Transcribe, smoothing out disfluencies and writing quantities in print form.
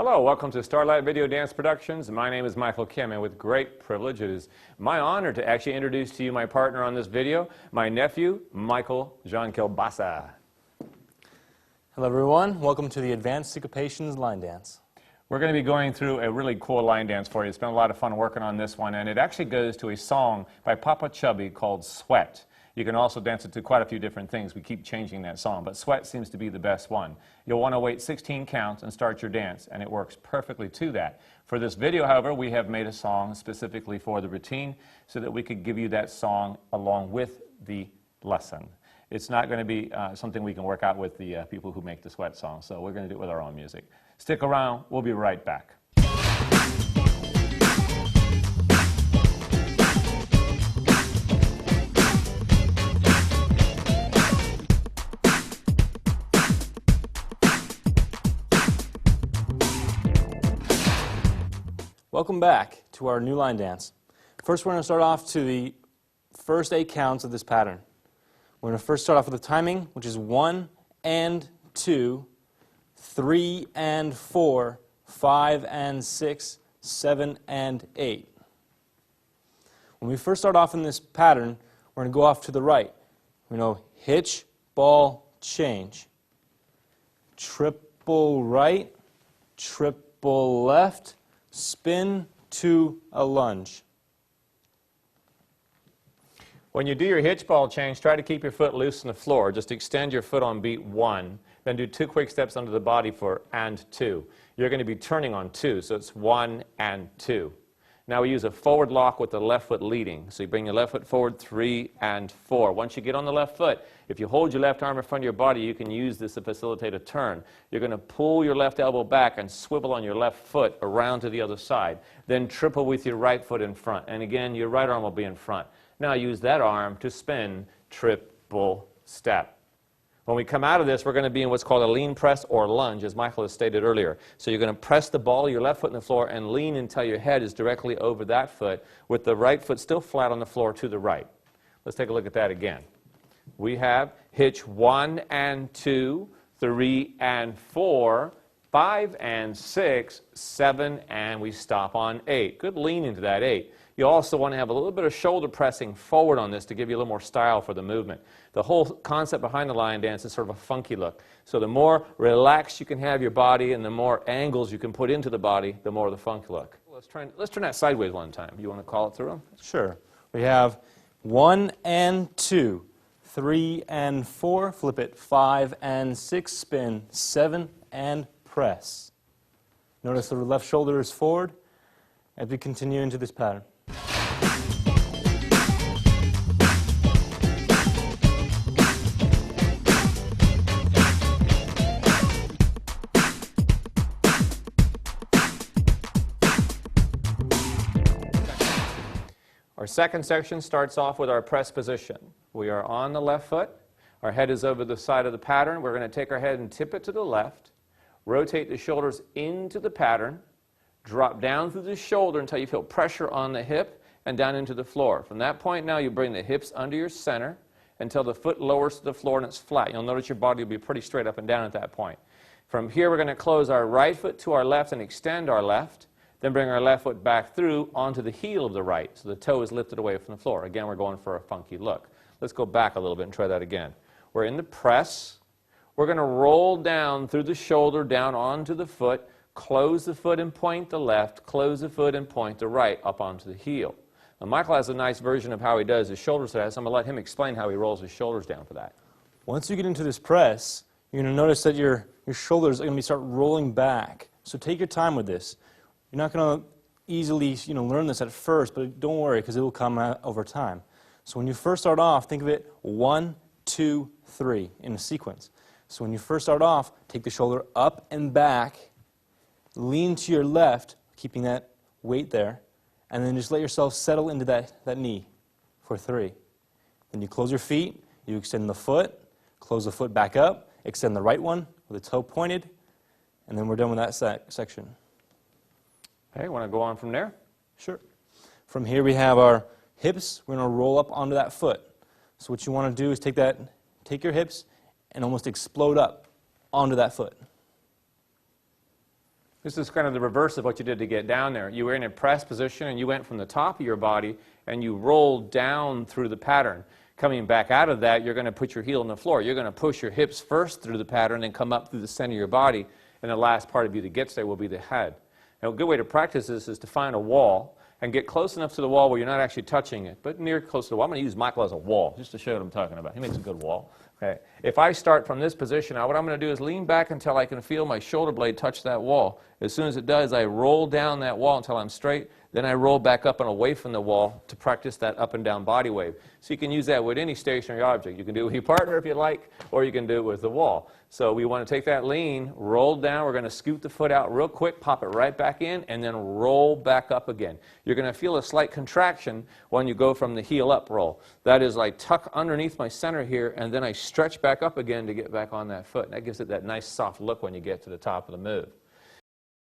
Hello, welcome to Starlight Video Dance Productions. My name is Michael Kim, and with great privilege, it is my honor to actually introduce to you my partner on this video, my nephew, Michael Jean Kilbasa. Hello everyone, welcome to the Advanced Syncopations Line Dance. We're going to be going through a really cool line dance for you. It's been a lot of fun working on this one, and it actually goes to a song by Papa Chubby called Sweat. You can also dance it to quite a few different things. We keep changing that song, but Sweat seems to be the best one. You'll want to wait 16 counts and start your dance, and it works perfectly to that. For this video, however, we have made a song specifically for the routine so that we could give you that song along with the lesson. It's not going to be something we can work out with the people who make the Sweat song, so we're going to do it with our own music. Stick around, we'll be right back. Welcome back to our new line dance. First we're going to start off to the first 8 counts of this pattern. We're going to first start off with the timing, which is 1 and 2, 3 and 4, 5 and 6, 7 and 8. When we first start off in this pattern, we're going to go off to the right. We know hitch, ball, change. Triple right, triple left, spin to a lunge. When you do your hitch ball change, try to keep your foot loose on the floor. Just extend your foot on beat 1. Then do 2 quick steps under the body for and 2. You're going to be turning on 2, so it's 1 and 2. Now we use a forward lock with the left foot leading. So you bring your left foot forward, 3 and 4. Once you get on the left foot, if you hold your left arm in front of your body, you can use this to facilitate a turn. You're going to pull your left elbow back and swivel on your left foot around to the other side. Then triple with your right foot in front. And again, your right arm will be in front. Now use that arm to spin triple step. When we come out of this, we're going to be in what's called a lean press or lunge, as Michael has stated earlier. So you're going to press the ball of your left foot in the floor and lean until your head is directly over that foot, with the right foot still flat on the floor to the right. Let's take a look at that again. We have hitch 1 and 2, 3 and 4, 5 and 6, 7, and we stop on 8. Good lean into that 8. You also want to have a little bit of shoulder pressing forward on this to give you a little more style for the movement. The whole concept behind the line dance is sort of a funky look. So the more relaxed you can have your body and the more angles you can put into the body, the more the funky look. Let's turn that sideways one time. You want to call it through them? Sure. We have 1 and 2, 3 and 4, flip it, 5 and 6, spin, 7 and press. Notice the left shoulder is forward as we continue into this pattern. Our second section starts off with our press position. We are on the left foot. Our head is over the side of the pattern. We're going to take our head and tip it to the left, rotate the shoulders into the pattern, drop down through the shoulder until you feel pressure on the hip and down into the floor. From that point now, you bring the hips under your center until the foot lowers to the floor and it's flat. You'll notice your body will be pretty straight up and down at that point. From here, we're going to close our right foot to our left and extend our left. Then bring our left foot back through onto the heel of the right, so the toe is lifted away from the floor. Again, we're going for a funky look. Let's go back a little bit and try that again. We're in the press. We're going to roll down through the shoulder, down onto the foot, close the foot and point the left, close the foot and point the right up onto the heel. Now, Michael has a nice version of how he does his shoulders to that, so I'm going to let him explain how he rolls his shoulders down for that. Once you get into this press, you're going to notice that your shoulders are going to start rolling back. So take your time with this. You're not going to easily learn this at first, but don't worry because it will come out over time. So when you first start off, think of it 1, 2, 3 in a sequence. So when you first start off, take the shoulder up and back, lean to your left, keeping that weight there, and then just let yourself settle into that knee for 3. Then you close your feet, you extend the foot, close the foot back up, extend the right one with the toe pointed, and then we're done with that section. Okay, want to go on from there? Sure. From here we have our hips. We're going to roll up onto that foot. So what you want to do is take your hips and almost explode up onto that foot. This is kind of the reverse of what you did to get down there. You were in a press position and you went from the top of your body and you rolled down through the pattern. Coming back out of that, you're going to put your heel on the floor. You're going to push your hips first through the pattern and come up through the center of your body, and the last part of you that gets there will be the head. Now, a good way to practice this is to find a wall and get close enough to the wall where you're not actually touching it, but near close to the wall. I'm going to use Michael as a wall just to show you what I'm talking about. He makes a good wall. Okay. If I start from this position, now what I'm going to do is lean back until I can feel my shoulder blade touch that wall. As soon as it does, I roll down that wall until I'm straight. Then I roll back up and away from the wall to practice that up and down body wave. So you can use that with any stationary object. You can do it with your partner if you like, or you can do it with the wall. So we want to take that lean, roll down. We're going to scoot the foot out real quick, pop it right back in, and then roll back up again. You're going to feel a slight contraction when you go from the heel up roll. That is, I tuck underneath my center here, and then I stretch back up again to get back on that foot. And that gives it that nice soft look when you get to the top of the move.